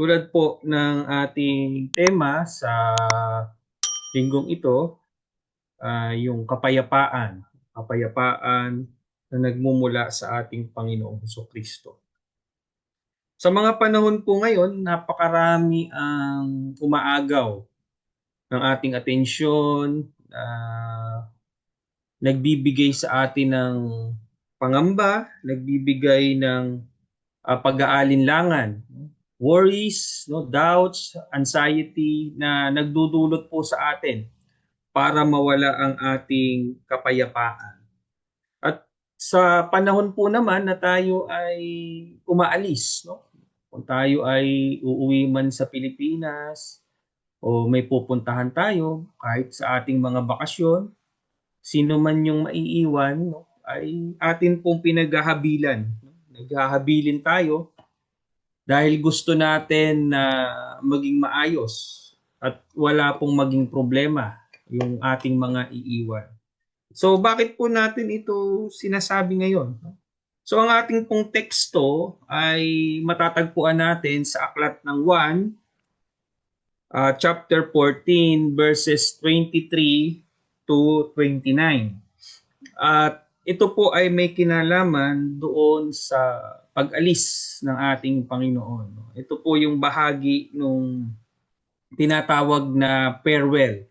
Tulad po ng ating tema sa linggong ito, yung kapayapaan. Kapayapaan na nagmumula sa ating Panginoong Hesukristo. Sa mga panahon po ngayon, napakarami ang umaagaw ng ating atensyon, nagbibigay sa atin ng pangamba, nagbibigay ng pag-aalinlangan, worries, no, doubts, anxiety na nagdudulot po sa atin para mawala ang ating kapayapaan. At sa panahon po naman na tayo ay umaalis, no? Kung tayo ay uuwi man sa Pilipinas o may pupuntahan tayo kahit sa ating mga bakasyon, sino man yung maiiwan, no, ay atin pong pinaghahabilan. No? Naghahabilin tayo dahil gusto natin na maging maayos at wala pong maging problema yung ating mga iiwan. So bakit po natin ito sinasabi ngayon? So ang ating pong teksto ay matatagpuan natin sa aklat ng 1, chapter 14, verses 23 to 29. At ito po ay may kinalaman doon sa pag-alis ng ating Panginoon. Ito po yung bahagi nung tinatawag na farewell,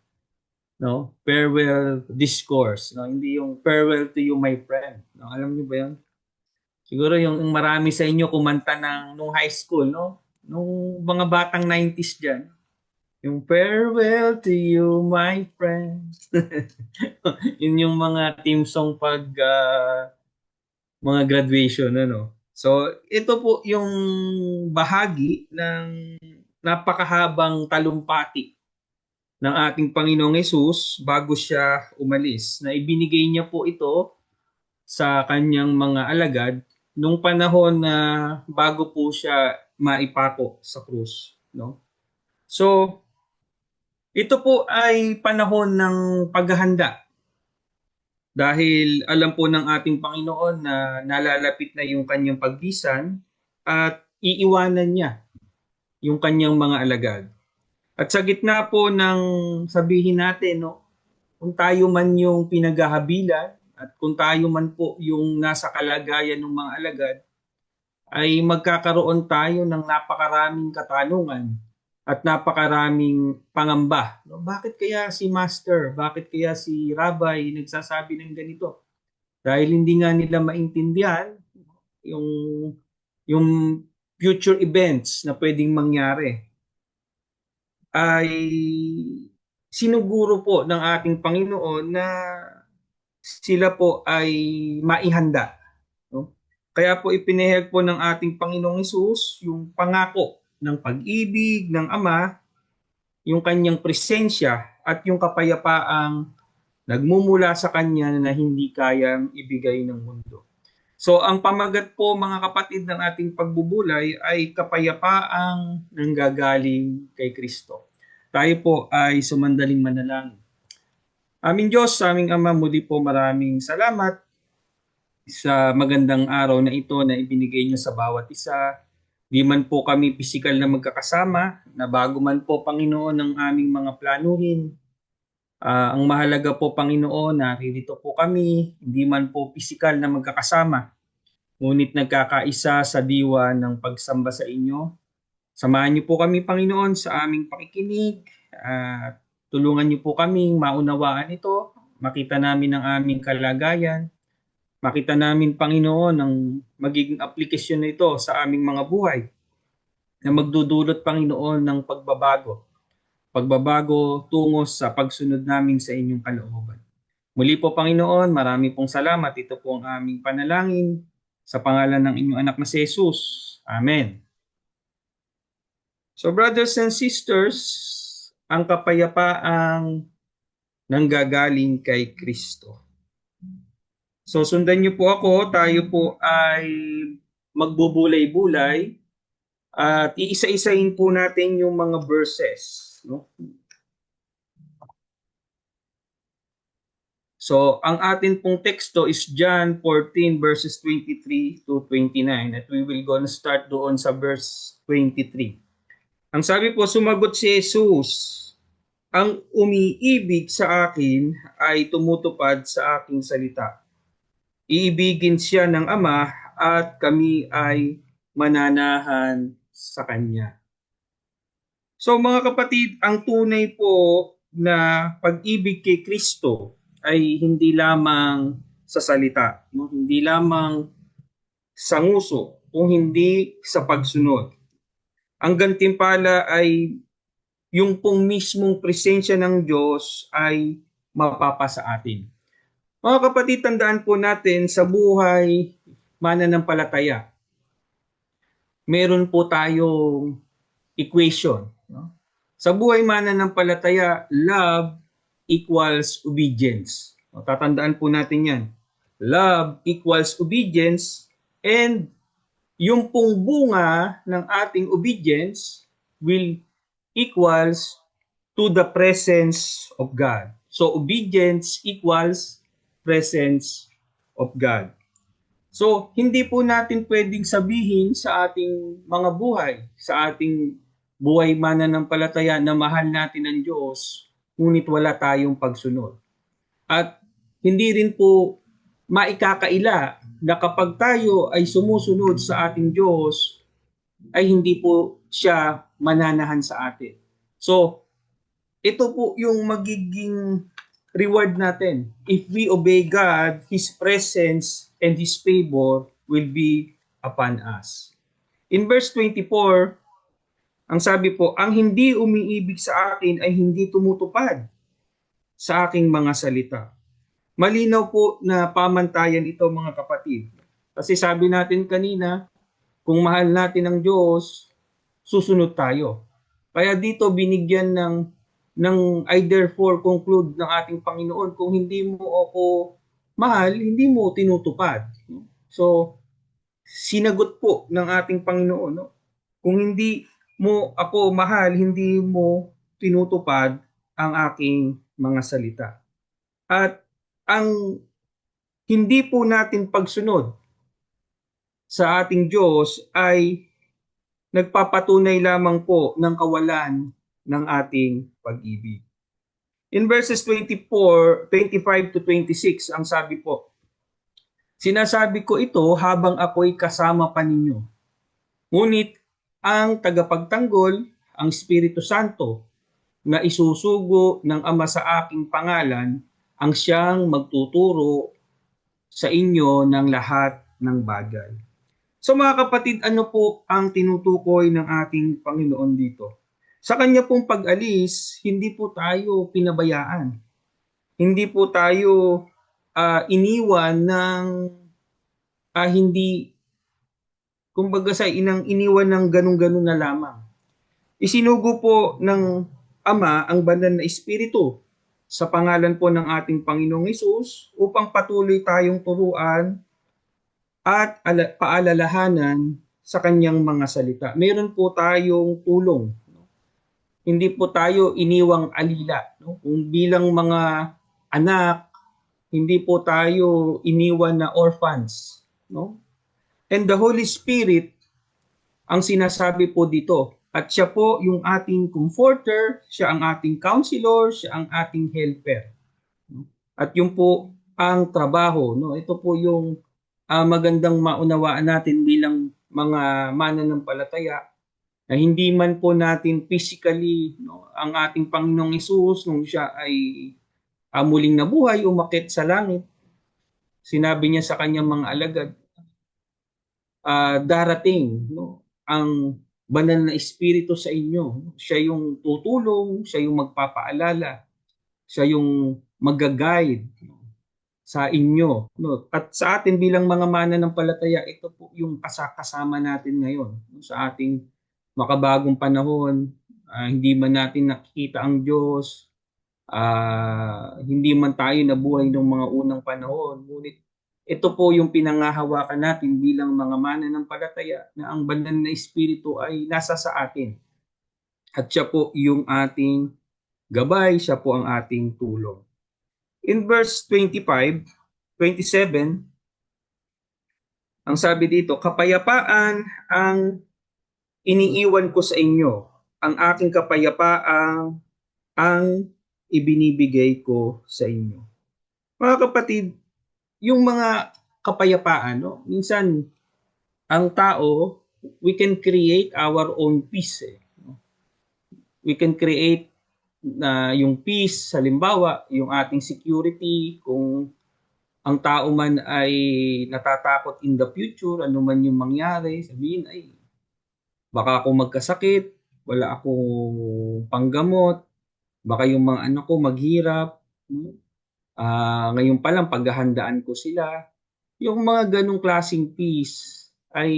no? Farewell discourse, no? Hindi yung farewell to you my friend. No? Alam niyo ba 'yon? Siguro yung marami sa inyo kumanta ng nung high school, no? Nung mga batang 90s diyan. Yung farewell to you my friend. Yun yung mga team song pag mga graduation, ano. So, ito po yung bahagi ng napakahabang talumpati ng ating Panginoong Hesus bago siya umalis. Na ibinigay niya po ito sa kanyang mga alagad nung panahon na bago po siya maipako sa krus, no? So, ito po ay panahon ng paghahanda dahil alam po ng ating Panginoon na nalalapit na yung kanyang pagbisan at iiwanan niya yung kanyang mga alagad. At sa gitna po ng sabihin natin, no, kung tayo man yung pinaghahabilan at kung tayo man po yung nasa kalagayan ng mga alagad, ay magkakaroon tayo ng napakaraming katanungan at napakaraming pangamba. No, bakit kaya si Master, bakit kaya si Rabbi nagsasabi ng ganito? Dahil hindi nga nila maintindihan yung yung future events na pwedeng mangyari ay sinuguro po ng ating Panginoon na sila po ay maihanda. No? Kaya po ipinahayag po ng ating Panginoong Hesus yung pangako ng pag-ibig ng Ama, yung kanyang presensya at yung kapayapaang nagmumula sa kanya na hindi kayang ibigay ng mundo. So ang pamagat po mga kapatid ng ating pagbubulay ay kapayapaang nanggagaling kay Kristo. Tayo po ay sumandaling manalangin. Aming Diyos, aming Ama, muli po maraming salamat sa magandang araw na ito na ibinigay niyo sa bawat isa. Di man po kami pisikal na magkakasama, na bago man po Panginoon ng aming mga planuhin. Ang mahalaga po Panginoon, naririto po kami, hindi man po pisikal na magkakasama, ngunit nagkakaisa sa diwa ng pagsamba sa inyo. Samahan niyo po kami Panginoon sa aming pakikinig at tulungan niyo po kaming maunawaan ito, makita namin ang aming kalagayan, makita namin Panginoon ang magiging aplikasyon nito sa aming mga buhay na magdudulot Panginoon ng pagbabago tungo sa pagsunod namin sa inyong kalooban. Muli po Panginoon, marami pong salamat. Ito po ang aming panalangin sa pangalan ng inyong anak na si Jesus. Amen. So brothers and sisters, ang kapayapaang nanggagaling kay Kristo. So sundan niyo po ako, tayo po ay magbubulay-bulay at iisa-isahin po natin yung mga verses, no? So, ang atin pong teksto is John 14 verses 23 to 29 at we will gonna start doon sa verse 23. Ang sabi po, sumagot si Jesus, ang umiibig sa akin ay tumutupad sa aking salita. Iibigin siya ng Ama at kami ay mananahan sa Kanya. So mga kapatid, ang tunay po na pag-ibig kay Kristo ay hindi lamang sa salita, no? Hindi lamang sa nguso, kung hindi sa pagsunod. Ang gantimpala ay yung pong mismong presensya ng Diyos ay mapapasa atin. Mga kapatid, tandaan po natin sa buhay mananampalataya, meron po tayong equation. No? Sa buhay mananampalataya, love equals obedience. O, tatandaan po natin yan. Love equals obedience, and yung pong bunga ng ating obedience will equals to the presence of God. So obedience equals presence of God. So hindi po natin pwedeng sabihin sa ating mga buhay, sa ating buhay mananampalataya na mahal natin ang Diyos, ngunit wala tayong pagsunod. At hindi rin po maikakaila na kapag tayo ay sumusunod sa ating Diyos, ay hindi po siya mananahan sa atin. So, ito po yung magiging reward natin. If we obey God, His presence and His favor will be upon us. In verse 24, ang sabi po, ang hindi umiibig sa akin ay hindi tumutupad sa aking mga salita. Malinaw po na pamantayan ito mga kapatid. Kasi sabi natin kanina, kung mahal natin ang Diyos, susunod tayo. Kaya dito binigyan ng I therefore conclude ng ating Panginoon, kung hindi mo ako mahal, hindi mo tinutupad. So, sinagot po ng ating Panginoon, no? Kung hindi mo ako mahal, hindi mo tinutupad ang aking mga salita. At ang hindi po natin pagsunod sa ating Diyos ay nagpapatunay lamang po ng kawalan ng ating pag-ibig. In verses 24, 25 to 26, ang sabi po, sinasabi ko ito habang ako'y kasama pa ninyo. Ngunit ang tagapagtanggol, ang Espiritu Santo, na isusugo ng Ama sa aking pangalan, ang siyang magtuturo sa inyo ng lahat ng bagay. So mga kapatid, ano po ang tinutukoy ng ating Panginoon dito? Sa kanya pong pag-alis, hindi po tayo pinabayaan. Hindi po tayo iniwan ng hindi, kumbaga sa iniwan ng ganun-ganun na lamang. Isinugo po ng Ama ang banal na Espiritu sa pangalan po ng ating Panginoong Hesus upang patuloy tayong turuan at paalalahanan sa kanyang mga salita. Meron po tayong tulong. Hindi po tayo iniwang alila. Kung bilang mga anak, hindi po tayo iniwan na orphans. And the Holy Spirit ang sinasabi po dito. At siya po yung ating comforter, siya ang ating counselor, siya ang ating helper. At yun po ang trabaho. Ito po yung magandang maunawaan natin bilang mga mananampalataya na hindi man po natin physically ang ating Panginoong Hesus nung siya ay muling nabuhay, umakyat sa langit. Sinabi niya sa kanyang mga alagad, darating ang banal na Espiritu sa inyo. Siya yung tutulong, siya yung magpapaalala, siya yung mag-guide sa inyo. At sa atin bilang mga mananampalataya, ito po yung kasama natin ngayon sa ating makabagong panahon. Hindi man natin nakikita ang Diyos, hindi man tayo nabuhay ng mga unang panahon, ngunit ito po yung pinangahawakan natin bilang mga mananampalataya na ang banal na Espiritu ay nasa sa atin. At siya po yung ating gabay, siya po ang ating tulong. In verse 25, 27, ang sabi dito, kapayapaan ang iniiwan ko sa inyo. ang aking kapayapaan ang ibinibigay ko sa inyo. Mga kapatid, yung mga kapayapaan, no? Minsan, ang tao, we can create our own peace. We can create na yung peace, halimbawa, yung ating security, kung ang tao man ay natatakot in the future, ano man yung mangyari, sabihin ay baka ako magkasakit, wala akong panggamot, baka yung mga anak ko maghirap, no? Ngayon pa lang paghahandaan ko sila. Yung mga ganong klaseng peace ay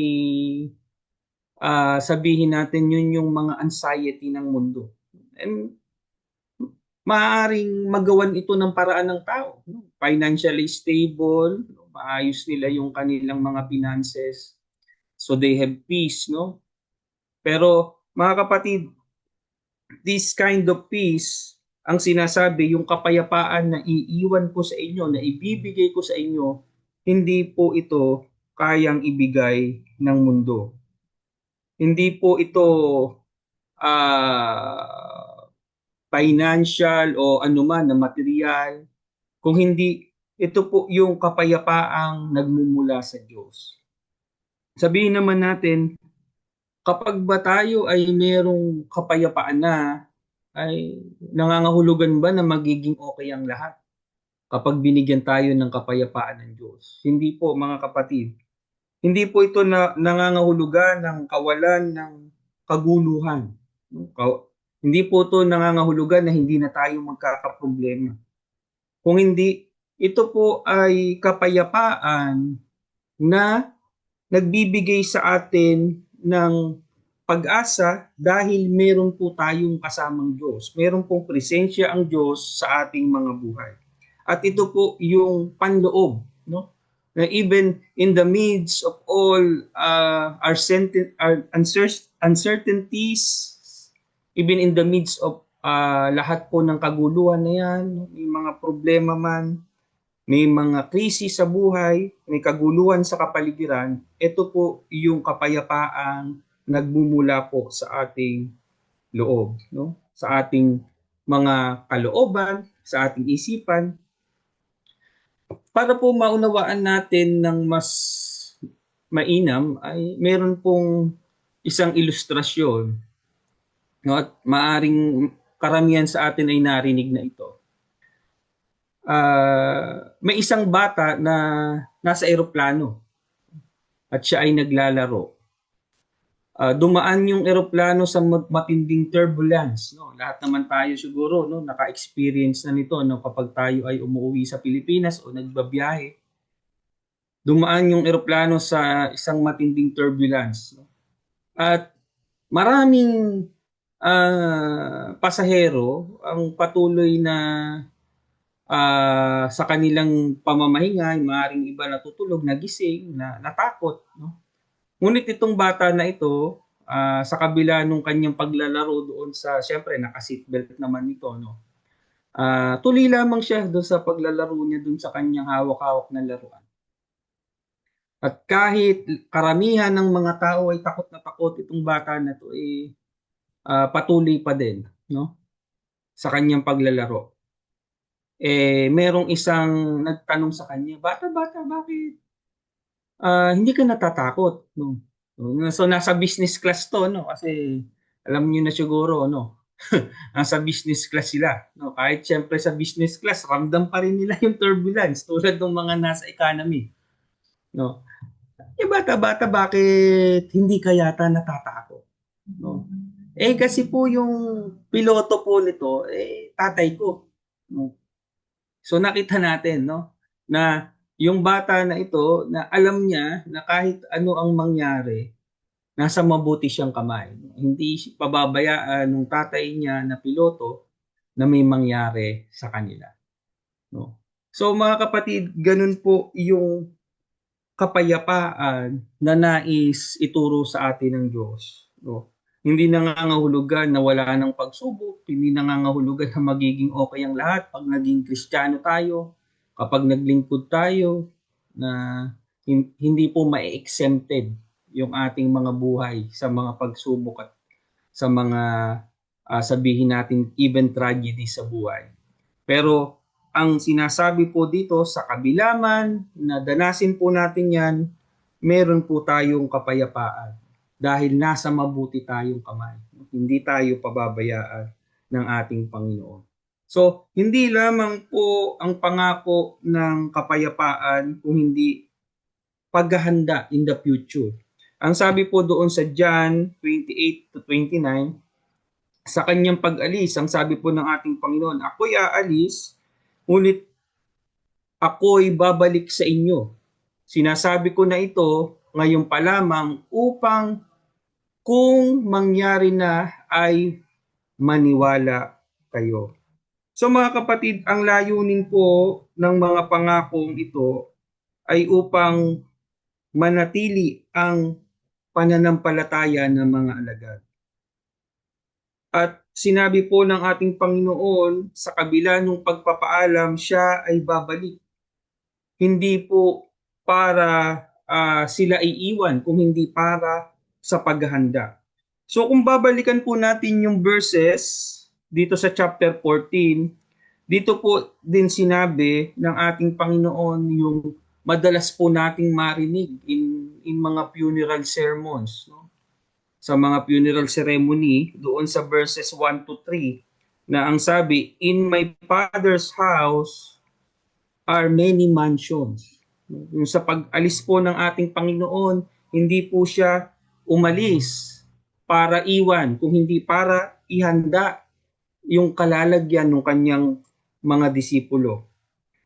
sabihin natin yun yung mga anxiety ng mundo. And maaaring magawan ito ng paraan ng tao. No? Financially stable, no? Maayos nila yung kanilang mga finances. So they have peace, no? Pero mga kapatid, this kind of peace, ang sinasabi, yung kapayapaan na iiwan ko sa inyo, na ibibigay ko sa inyo, hindi po ito kayang ibigay ng mundo. Hindi po ito financial o anuman na material, kung hindi ito po yung kapayapaang nagmumula sa Diyos. Sabihin naman natin, kapag ba tayo ay merong kapayapaan na, ay nangangahulugan ba na magiging okay ang lahat kapag binigyan tayo ng kapayapaan ng Diyos? Hindi po mga kapatid. Hindi po ito na nangangahulugan ng kawalan ng kaguluhan. Hindi po ito nangangahulugan na hindi na tayo magkakaproblema. Kung hindi, ito po ay kapayapaan na nagbibigay sa atin ng pag-asa dahil meron po tayong kasamang Diyos. Meron pong presensya ang Diyos sa ating mga buhay. At ito po yung panloob, no? Na even in the midst of all our uncertainties, even in the midst of lahat po ng kaguluhan na yan, no? May mga problema man, may mga krisis sa buhay, may kaguluhan sa kapaligiran, ito po yung kapayapaang nagmumula po sa ating loob, no? Sa ating mga kalooban, sa ating isipan, para po maunawaan natin ng mas mainam ay meron pong isang ilustrasyon, no? At maaring karamihan sa atin ay narinig na ito. May isang bata na nasa eroplano at siya ay naglalaro. Dumaan yung eroplano sa matinding turbulence, no? Lahat naman tayo siguro, no, naka-experience na nito, no, kapag tayo ay umuwi sa Pilipinas o nagbabiyahe. Dumaan yung eroplano sa isang matinding turbulence, no? At maraming pasahero ang patuloy na sa kanilang pamamahinga, maaaring iba natutulog, nagising, natakot, no? Ngunit itong bata na ito, sa kabila nung kanyang paglalaro doon sa, siyempre naka-seatbelt naman ito, no? Tuloy lamang siya doon sa paglalaro niya doon sa kanyang hawak-hawak na laruan. At kahit karamihan ng mga tao ay takot na takot, itong bata na to patuloy pa din, no? Sa kanyang paglalaro. Merong isang nagtanong sa kanya, bata, bakit hindi ka natatakot? No? So nasa business class to, no? Kasi alam niyo na siguro, no? Nasa business class sila. No? Kahit syempre sa business class, ramdam pa rin nila yung turbulence tulad ng mga nasa economy. No? Bata, bakit hindi ka yata natatakot? No? Kasi po yung piloto po nito, tatay ko. No? So nakita natin, no, na yung bata na ito, na alam niya na kahit ano ang mangyari, nasa mabuti siyang kamay. Hindi pababayaan ng tatay niya na piloto na may mangyari sa kanila. No? So mga kapatid, ganun po yung kapayapaan na nais ituro sa atin ng Diyos. No? Hindi nangangahulugan na wala ng pagsubok, hindi nangangahulugan na magiging okay ang lahat pag naging Kristiyano tayo, kapag naglingkod tayo, na hindi po ma-exempted yung ating mga buhay sa mga pagsubok at sa mga sabihin natin even tragedy sa buhay. Pero ang sinasabi po dito, sa kabila man na danasin po natin yan, meron po tayong kapayapaan dahil nasa mabuti tayong kamay. Hindi tayo pababayaan ng ating Panginoon. So, hindi lamang po ang pangako ng kapayapaan kung hindi paghahanda in the future. Ang sabi po doon sa John 28 to 29, sa kanyang pag-alis, ang sabi po ng ating Panginoon, ako'y aalis, ngunit ako'y babalik sa inyo. Sinasabi ko na ito ngayon pa lamang upang kung mangyari na ay maniwala kayo. So mga kapatid, ang layunin po ng mga pangakong ito ay upang manatili ang pananampalataya ng mga alagad. At sinabi po ng ating Panginoon, sa kabila ng pagpapaalam, siya ay babalik. Hindi po para sila iiwan, kung hindi para sa paghahanda. So kung babalikan po natin yung verses dito sa chapter 14, dito po din sinabi ng ating Panginoon yung madalas po nating marinig in mga funeral sermons, no? Sa mga funeral ceremony, doon sa verses 1 to 3, na ang sabi, in my Father's house are many mansions. Yung sa pag-alis po ng ating Panginoon, hindi po siya umalis para iwan, kung hindi para ihanda yung kalalagyan ng kanyang mga disipulo.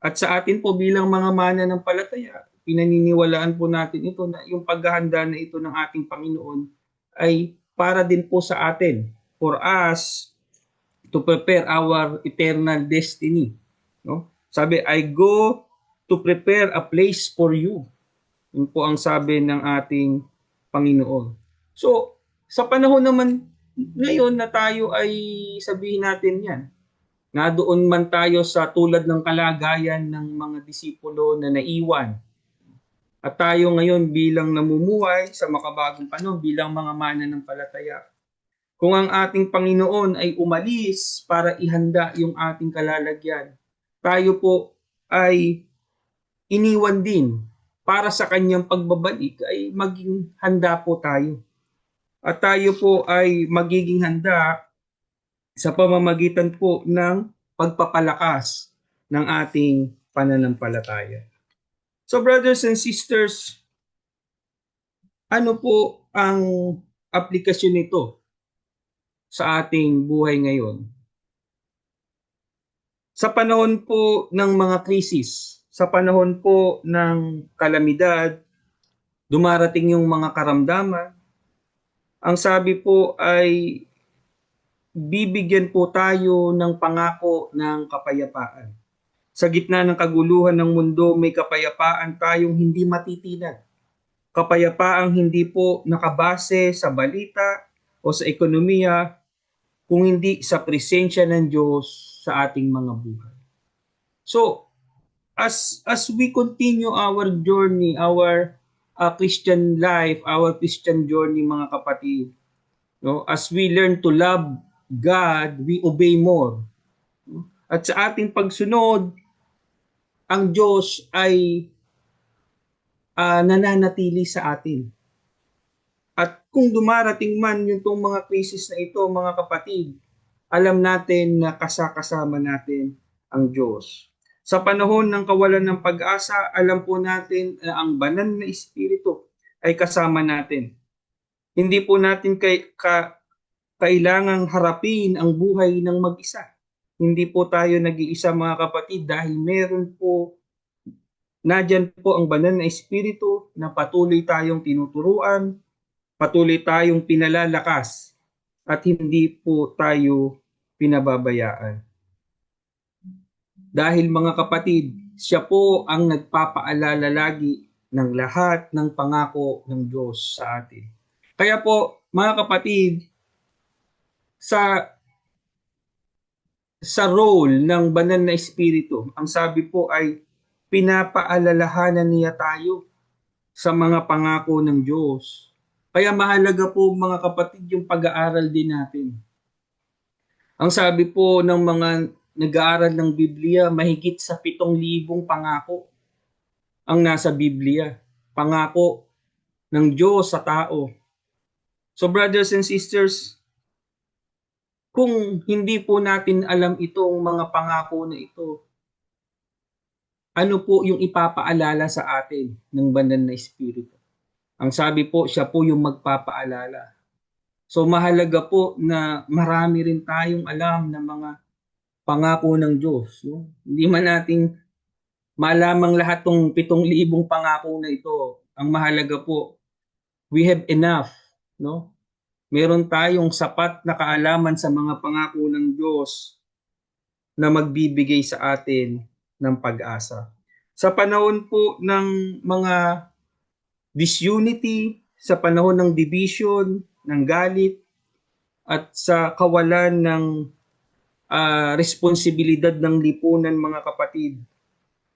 At sa atin po bilang mga mananampalataya, pinaniniwalaan po natin ito na yung paghahanda na ito ng ating Panginoon ay para din po sa atin, for us to prepare our eternal destiny. No? Sabi, I go to prepare a place for you. Yun po ang sabi ng ating Panginoon. So, sa panahon naman ngayon na tayo ay sabihin natin yan, na doon man tayo sa tulad ng kalagayan ng mga disipulo na naiwan. At tayo ngayon bilang namumuhay sa makabagong panahon, bilang mga mananampalataya, kung ang ating Panginoon ay umalis para ihanda yung ating kalalagyan, tayo po ay iniwan din para sa kanyang pagbabalik ay maging handa po tayo. At tayo po ay magiging handa sa pamamagitan po ng pagpapalakas ng ating pananampalataya. So brothers and sisters, ano po ang aplikasyon nito sa ating buhay ngayon? Sa panahon po ng mga krisis, sa panahon po ng kalamidad, dumarating yung mga karamdaman, ang sabi po ay bibigyan po tayo ng pangako ng kapayapaan. Sa gitna ng kaguluhan ng mundo, may kapayapaan tayong hindi matitinag. Kapayapaang hindi po nakabase sa balita o sa ekonomiya, kung hindi sa presensya ng Diyos sa ating mga buhay. So, as we continue our journey, our Christian life, our Christian journey, mga kapatid, no, as we learn to love God, we obey more. At sa ating pagsunod, ang Diyos ay nananatili sa atin. At kung dumarating man yung mga krisis na ito, mga kapatid, alam natin na kasama natin ang Diyos. Sa panahon ng kawalan ng pag-asa, alam po natin na ang banal na Espiritu ay kasama natin. Hindi po natin kailangang harapin ang buhay ng mag-isa. Hindi po tayo nag-iisa, mga kapatid, dahil meron po, nadyan po ang banal na Espiritu na patuloy tayong tinuturuan, patuloy tayong pinalalakas, at hindi po tayo pinababayaan. Dahil mga kapatid, siya po ang nagpapaalala lagi ng lahat ng pangako ng Diyos sa atin. Kaya po, mga kapatid, sa role ng banal na Espiritu, ang sabi po ay pinapaalalahanan niya tayo sa mga pangako ng Diyos. Kaya mahalaga po mga kapatid yung pag-aaral din natin. Ang sabi po ng mga nag-aaral ng Biblia, mahigit sa 7,000 pangako ang nasa Biblia. Pangako ng Diyos sa tao. So brothers and sisters, kung hindi po natin alam itong mga pangako na ito, ano po yung ipapaalala sa atin ng banal na Espiritu? Ang sabi po, siya po yung magpapaalala. So mahalaga po na marami rin tayong alam ng mga pangako ng Diyos. No? Hindi man natin malamang lahat ng 7,000 pangako na ito. Ang mahalaga po, we have enough. No? Meron tayong sapat na kaalaman sa mga pangako ng Diyos na magbibigay sa atin ng pag-asa. Sa panahon po ng mga disunity, sa panahon ng division, ng galit, at sa kawalan ng responsibilidad ng lipunan mga kapatid,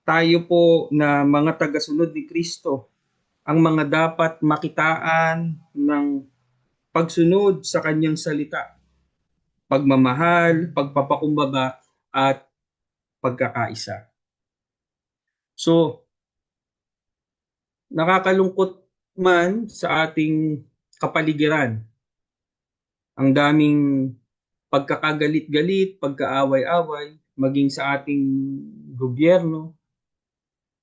tayo po na mga tagasunod ni Kristo, ang mga dapat makitaan ng pagsunod sa kanyang salita, pagmamahal, pagpapakumbaba, at pagkakaisa. So, nakakalungkot man sa ating kapaligiran ang daming pagkakagalit-galit, pagkaaway-away, maging sa ating gobyerno,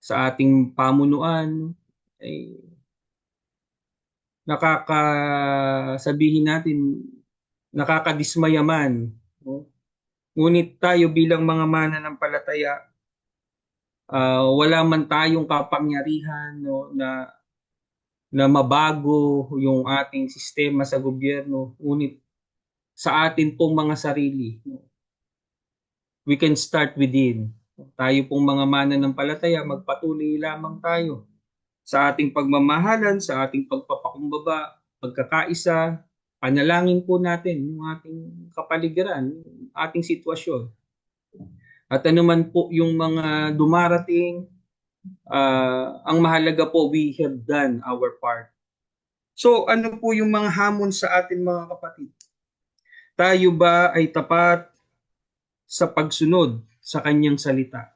sa ating pamunuan, ay nakakasabihin natin, nakakadismaya man. No? Ngunit tayo bilang mga mananampalataya, wala man tayong kapangyarihan, no, na mabago yung ating sistema sa gobyerno, ngunit sa atin pong mga sarili, no, we can start within. Tayo pong mga mananampalataya, magpatuloy lamang tayo sa ating pagmamahalan, sa ating pagpapakumbaba, pagkakaisa, panalangin po natin yung ating kapaligiran, yung ating sitwasyon. At anuman po yung mga dumarating, ang mahalaga po, we have done our part. So ano po yung mga hamon sa atin mga kapatid? Tayo ba ay tapat sa pagsunod sa kanyang salita?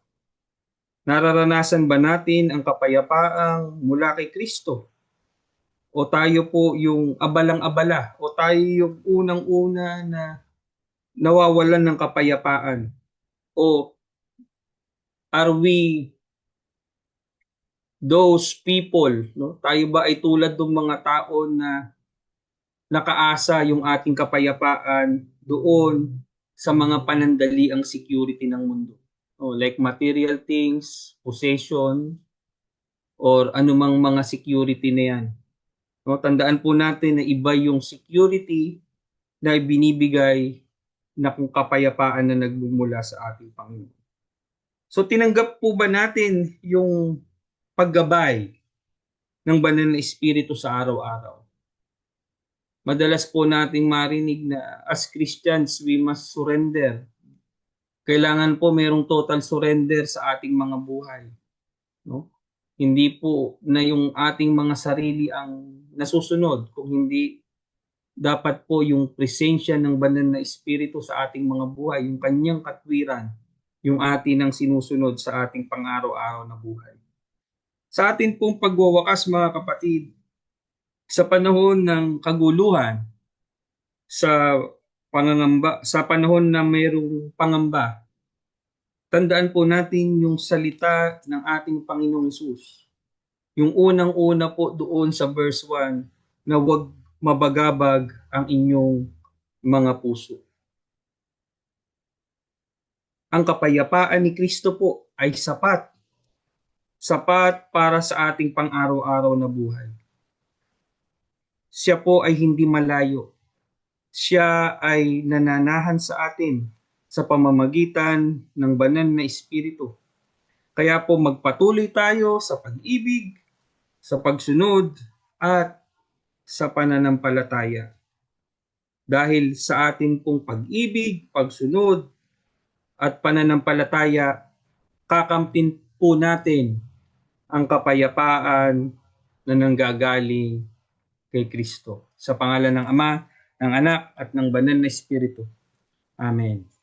Nararanasan ba natin ang kapayapaang mula kay Kristo? O tayo po yung abalang-abala? O tayo yung unang-una na nawawalan ng kapayapaan? O are we those people? No? Tayo ba ay tulad ng mga tao na nakaasa yung ating kapayapaan doon sa mga panandaliang security ng mundo? Like material things, possession, or anumang mga security na yan. No, tandaan po natin na iba yung security na binibigay na kung kapayapaan na nagmumula sa ating Panginoon. So tinanggap po ba natin yung paggabay ng banal na Espiritu sa araw-araw? Madalas po nating marinig na as Christians, we must surrender. Kailangan po mayroong total surrender sa ating mga buhay. No? Hindi po na yung ating mga sarili ang nasusunod, kung hindi dapat po yung presensya ng banal na Espiritu sa ating mga buhay, yung kanyang katwiran, yung atin ang sinusunod sa ating pang-araw-araw na buhay. Sa atin pong pagwawakas mga kapatid, sa panahon ng kaguluhan, sa pangangamba, sa panahon na mayroong pangamba, tandaan po natin yung salita ng ating Panginoong Hesus. Yung unang-una po doon sa verse 1 na huwag mabagabag ang inyong mga puso. Ang kapayapaan ni Kristo po ay sapat. Sapat para sa ating pang-araw-araw na buhay. Siya po ay hindi malayo. Siya ay nananahan sa atin sa pamamagitan ng banal na Espiritu. Kaya po magpatuloy tayo sa pag-ibig, sa pagsunod, at sa pananampalataya. Dahil sa ating pong pag-ibig, pagsunod, at pananampalataya, kakamtin po natin ang kapayapaan na nanggagaling kay Kristo. Sa pangalan ng Ama, ng Anak, at ng Banal na Espiritu. Amen.